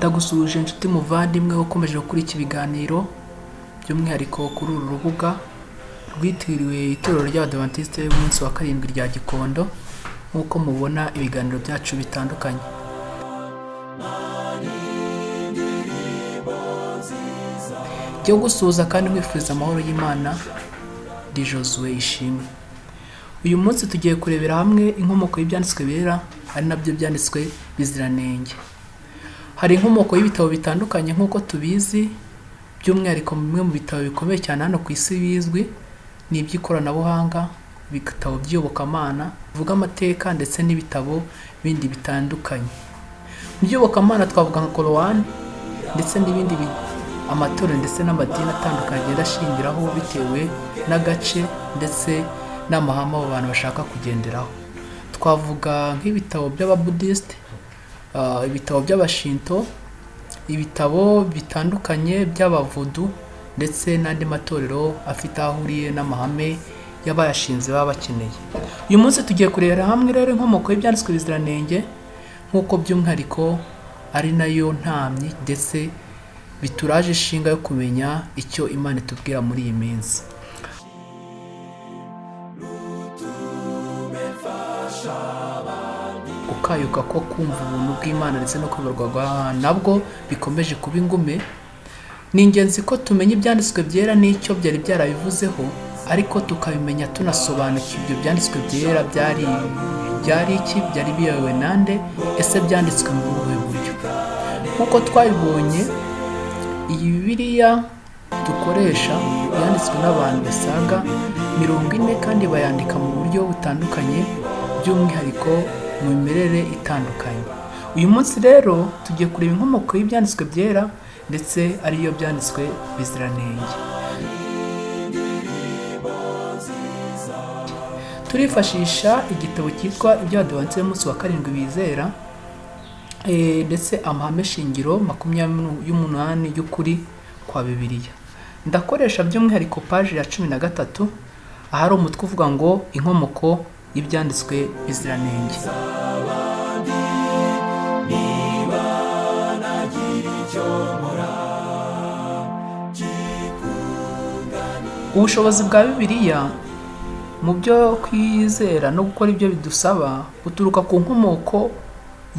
Ndagusuhuje inshuti muvandimwe ukomeje gukora iki biganiro by'umwihariko kuri uru rubuga rwitiriwe itorero ry'Abadiventiste b'umunsi wa karindwi rya Gikondo. Nk'uko mubona ibiganiro byacu bitandukanye, cyo gusuhuza kandi nkwifuriza amahoro y'Imana di Josué Ishimwe. Uyu munsi tugiye kurebera hamwe inkomoko y'Ibyanditswe Byera, ari nabyo Byanditswe Biziranenge. Hari inkomoko y'ibitabo bitandukanye nk'uko tubizi, by'umwihariko bimwe mu bitabo bikomeye cyane hano ku isi bizwi ni iby'ikoranabuhanga, ibitabo by'iyobokamana bivuga amateka ndetse n'ibitabo bindi bitandukanye. Mu by'iyobokamana twavuga nka Korowani ndetse n'ibindi amatorero ndetse n'amadini atandukanye agenda ashingiraho bitewe n'agace ndetse n'amahame abo bantu bashaka kugenderaho. Twavuga nk'ibitabo by'Ababudisite, ibitabo by'Abashinto, ibitabo bitandukanye by'Abavudu ndetse n'andi matorero afite aho ahuriye n'amahame y'abayashinze baba bakeneye. Uyu munsi tugiye kurebera hamwe rero inkomoko y'Ibyanditswe Biziranenge, nk'uko by'umwihariko ari nayo ntamyi ndetse bituraje ishinga yo kumenya icyo Imana itubwira muri iyi minsi. Ukayuka ko kumva ubuntu bw'Imana ndetse no kuyoborwa nabwo bikomeje kuba ingume. Ni ingenzi ko tumenya Ibyanditswe Byera n'icyo byari byarabivuzeho, ariko tukabimenya tunasobanukiwe ibyo Byanditswe Byera byari iki, byari biyobowe nande, ese byanditswe mu buhe buryo. Nk'uko twabibonye, iyi Bibiliya dukoresha yanditswe n'abantu basaga 40 kandi bayandika mu buryo butandukanye, by'umwihariko mu mimerere itandukanye. Uyu munsi rero tugiye kureba inkomoko y'Ibyanditswe Byera ndetse ariyo Byanditswe Biziranenge. Turifashisha igitabo cyitwa Ibyanditswe b'umunsi wa karindwi bizera, ndetse amahame shingiro 28 y'ukuri kwa Bibiliya. Ndakoresha by'umwihariko page ya 13 ahari umutwe uvuga ngo inkomoko y'Ibyanditswe Biziranenge. Ubushobozi bwa Bibiliya mu byo kwizera no gukora ibyo bidusaba buturuka ku nkomoko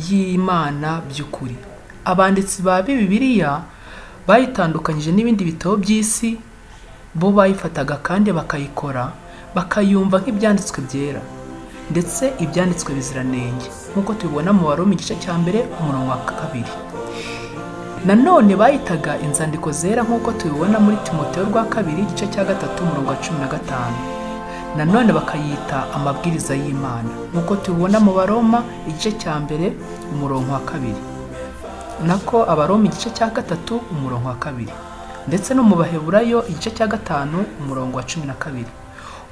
y'Imana by'ukuri. Abanditsi ba Bibiliya bayitandukanyije n'ibindi bitabo by'isi, bo bayifataga kandi bakayikora bakayumva nk'Ibyanditswe Byera ndetse Ibyanditswe Biziranenge, nk'uko tubibona mu Baroma igice cya 1 umurongo wa 2. Nanone bayitaga inzandiko zera nk'uko tubibona muri Timoteyo rwa 2 igice cya 3 umurongo wa 15. Nanone bakayita amabwiriza y'Imana nk'uko tubibona mu Baroma igice cya 1 umurongo wa 2, nako Abaroma igice cya 3 umurongo wa 2, ndetse no mu Baheburayo igice cya 5 umurongo wa 12.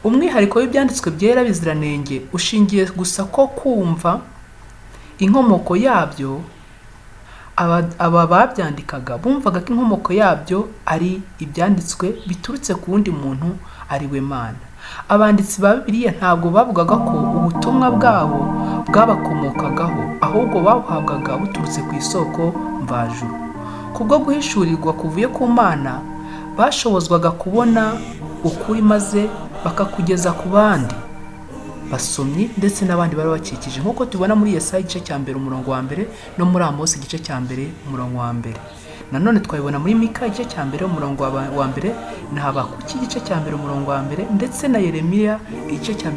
Umwihariko w'Ibyanditswe Byera Biziranenge ushingiye gusa ko kumva inkomoko yabyo. Aba babyandikaga bumvaga ko inkomoko yabyo ari ibyanditswe biturutse ku wundi muntu ari we Mana. Abanditsi ba Bibiliya ntabwo bavugaga ko ubutumwa bwabo bwabakomokagaho, ahubwo babuhabwaga buturutse ku isoko mvajuru. Kubwo guhishurirwa kuvuye ku Mana, bashobozwaga kubona ukuri maze bakakugeza ku bandi basomyi ndetse n'abandi bari bakikije, nk'uko tubona muri Yesaya igice cya 1 umurongo wa 1 no muri Amosi igice cya 1 umurongo wa 1. Nanone twabibona muri Mika igice cya 1 umurongo wa 1 na Habakuki igice cya 1 umurongo wa 1 ndetse na Yeremiya igice cya 38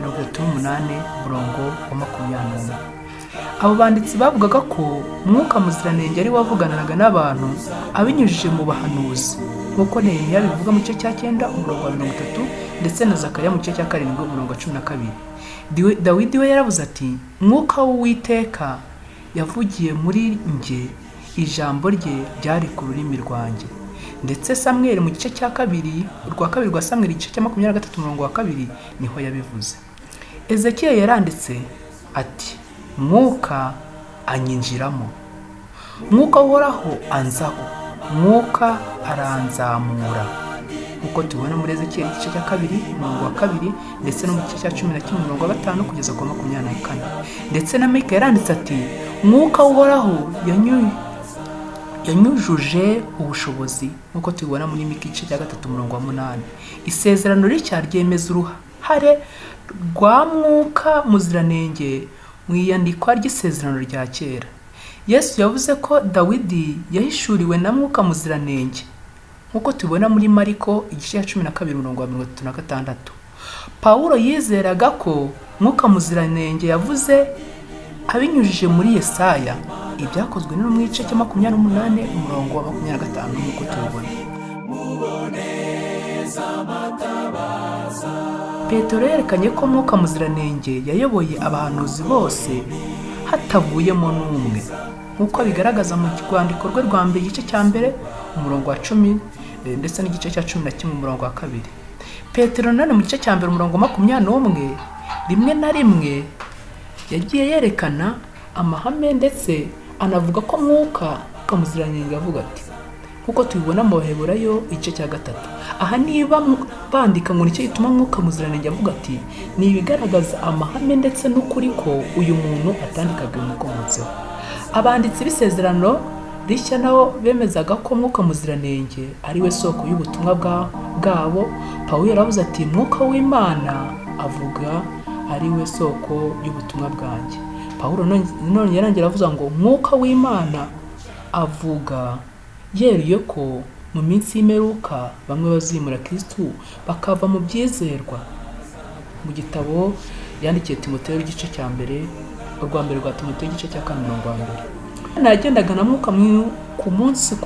umurongo wa 21. Abo banditsi bavugaga ko Mwuka Muziranenge ari wavuganaga n'abantu abinyujije mu bahanuzi, nk'uko Nehemiya bivuga mu gice cya 9 umurongo wa 30 ndetse na Zakariya mu gice cya 7 umurongo wa 12. Dawidi we yaravuze ati, Mwuka w'Uwiteka yavugiye muri nge, ijambo rye ryari ku rurimi rwanjye. Ndetse Samweli mu gice cya 2 urwa 2 rwa Samweli igice cya 23 umurongo wa 2 niho yabivuze. Ezekiel yaranditse ati, Mwuka anyinjiramo, Mwuka uhoraho anzaho, Mwuka aranzamura, nk'uko tubona muri Ezekiel igice cya 2 umurongo wa 2 ndetse no mu gice cya 11 umurongo wa 5 kugeza ku 24. Ndetse na Mika yaranditse ati, Mwuka uhoraho yanyujuje ubushobozi nk'uko tubibona muri Mika igice cya 3:8. Isezerano rishya ryemeza uruhare rwa Mwuka Muziranenge mu iyandikwa ry'isezerano rya kera. Yesu yavuze ko Dawidi yahishuriwe na Mwuka Muziranenge nk'uko tubibona muri Mariko igice cya 12:36. Pawulo yizeraga ko Mwuka Muziranenge yavuze abinyujije muri Yesaya, ibyakozwe no mu gice cya 28:25 nk'uko tubibona. Petero yerekanye ko Mwuka Muziranenge yayoboye abahanuzi bose hatavuyemo n'umwe, nk'uko bigaragaza mu rwandiko rwe rwa mbere igice cya mbere 10 ndetse n'igice cya 11 2. Petero nane mu gice cya mbere 21 rimwe na rimwe yagiye yerekana amahame ndetse anavuga ko Mwuka Muziranenge avuga ati, nk'uko tubibona mu Baheburayo igice cya 3. Aha niba bandika ngo nicyo gituma Mwuka Muziranenge avuga ati, ni ibigaragaza amahame ndetse n'ukuri ko uyu muntu atandikaga umukomotseho. Abanditsi b'isezerano rishya nabo bemezaga ko Mwuka Muziranenge ari we soko y'ubutumwa bwabo. Pawulo yaravuze ati, Mwuka w'Imana avuga ari we soko y'ubutumwa bwanjye. Pawulo none yarangira avuga ngo Mwuka w'Imana avuga yeruye ko mu minsi y'imperuka bamwe bazimura Kristo bakava mu byizerwa. Mu gitabo yandikiye Timoteyo igice cya mbere, urwa mbere rwa Timoteyo igice cya 4:2. Nagendaga na Mwuka ku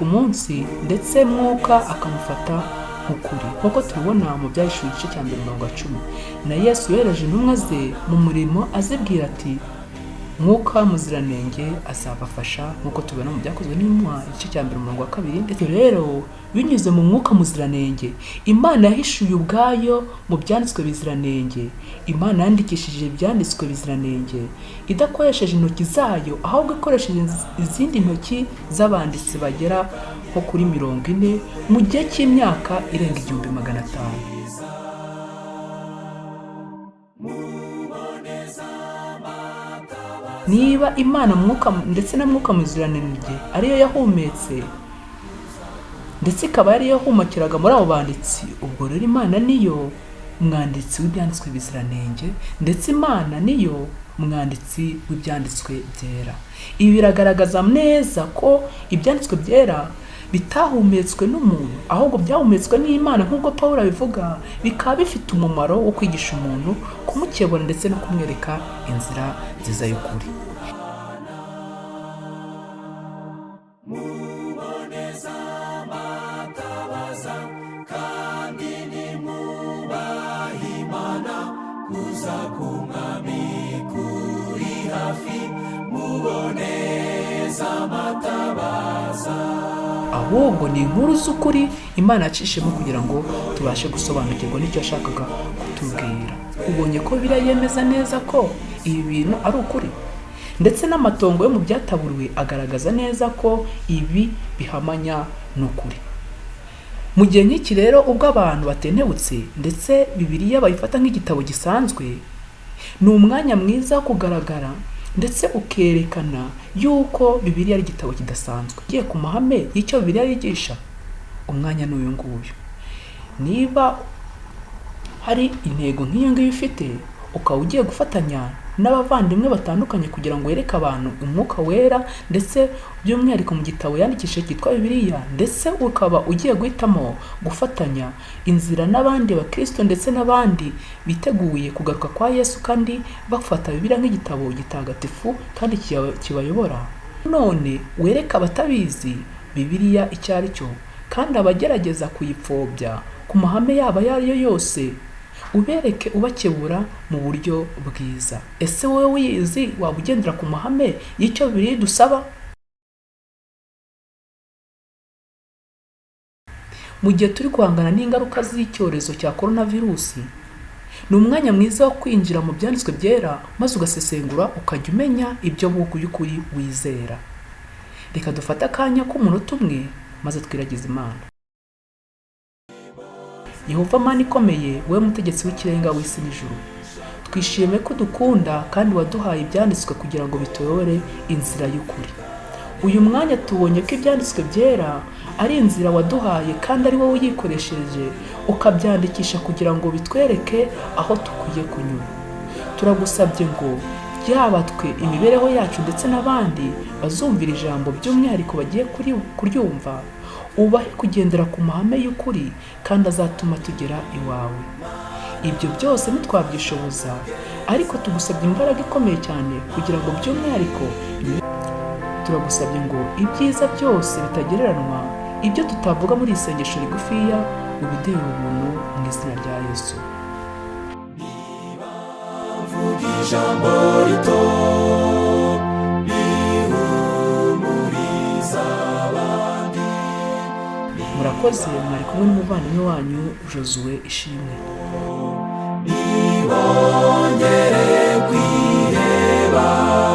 munsi ndetse Mwuka akamufata nk'ukuri, nk'uko tubibona mu Byahishuwe igice cya mbere 10. Na Yesu yohereje intumwa ze mu murimo azibwira ati, Mwuka Muziranenge azabafasha, nk'uko tubibona mu Byakozwe n'Intumwa igice cya mbere 2. Ndetse rero binyuze mu Mwuka Muziranenge Imana yahishuye ubwayo mu Byanditswe Biziranenge. Imana yandikishije Ibyanditswe Biziranenge idakoresheje intoki zayo, ahubwo ikoresheje izindi ntoki z'abanditsi bagera nko kuri 40 mu gihe cy'imyaka irenga 1500. Niba Imana Mwuka ndetse na Mwuka Muziranenge ariyo yahumetse ndetse ikaba yari yahumekeraga muri abo banditsi, ubwo rero Imana niyo mwanditsi w'Ibyanditswe Biziranenge ndetse Imana niyo mwanditsi w'Ibyanditswe Byera. Ibi biragaragaza neza ko Ibyanditswe Byera bitahumetswe n'umuntu, ahubwo byahumetswe n'Imana nk'ubwo Pawulo abivuga, bikaba bifite umumaro wo kwigisha umuntu, kumukebura ndetse no kumwereka inzira nziza y'ukuri. Ahubwo ni inkuru z'ukuri Imana yacishemo kugira ngo tubashe gusobanukirwa n'icyo yashakaga kutubwira. Ubonye ko Bibiliya yemeza neza ko ibi bintu ari ukuri, ndetse n'amatongo yo mu byataburiwe agaragaza neza ko ibi bihamanya n'ukuri. Mu gihe nk'iki rero, ubwo abantu batentebutse ndetse Bibiliya bayifata nk'igitabo gisanzwe, ni umwanya mwiza wo kugaragara ndetse ukerekana yuko Bibiliya ari igitabo kidasanzwe. Ugiye ku mahame y'icyo Bibiliya yigisha, umwanya n'uyu nguyu. Niba hari intego nk'iyo ngiyo ufite, ukaba ugiye gufatanya n'abavandimwe batandukanye kugira ngo wereke abantu Umwuka Wera, ndetse by'umwihariko mu gitabo yandikishije cyitwa Bibiliya, ndetse ukaba ugiye guhitamo gufatanya inzira n'abandi bakristo ndetse n'abandi biteguye kugaruka kwa Yesu, kandi bafata Bibiliya nk'igitabo gitagatifu kandi kibayobora. None wereka abatabizi Bibiliya icyo ari cyo, kandi abagerageza kuyipfobya ku mahame yabo ayo ari yo yose, ubereke ubakebura mu buryo bwiza. Ese wowe wiyizi waba ugendera ku mahame y'icyo Bibiliya dusaba? Mu gihe turi guhangana n'ingaruka z'icyorezo cya coronavirus, ni umwanya mwiza wo kwinjira mu Byanditswe Byera maze ugasesengura, ukajya umenya ibyo by'ukuri wizera. Reka dufate akanya k'umunota umwe maze twiragize Imana. Yehova Imana ikomeye, wowe mutegetsi w'ikirenga w'isi n'ijuru, twishimiye ko dukunda kandi waduhaye Ibyanditswe kugira ngo bituyobore inzira y'ukuri. Uyu mwanya tubonye ko ibyanditswe byera ari inzira waduhaye kandi ari wowe uyikoresheje ukabyandikisha kugira ngo bitwereke aho dukwiye kunyura. Turagusabye ngo yaba twe, imibereho yacu ndetse n'abandi bazumvira ijambo by'umwihariko bagiye kuryumva, ubahe kugendera ku mahame y'ukuri kandi azatuma tugera iwawe. Ibyo byose ntitwabyishoboza, ariko tugusabye imbaraga ikomeye cyane kugira ngo by'umwihariko turagusabye ngo ibyiza byose bitagereranywa, ibyo tutavuga muri iri sengesho rigufiya, ubiduhe ubuntu mu izina rya Yesu. Ijambo rito rihumuriza abandi. Murakoze, mwari kumwe n'umuvandimwe wanyu Josuwe Ishimwe.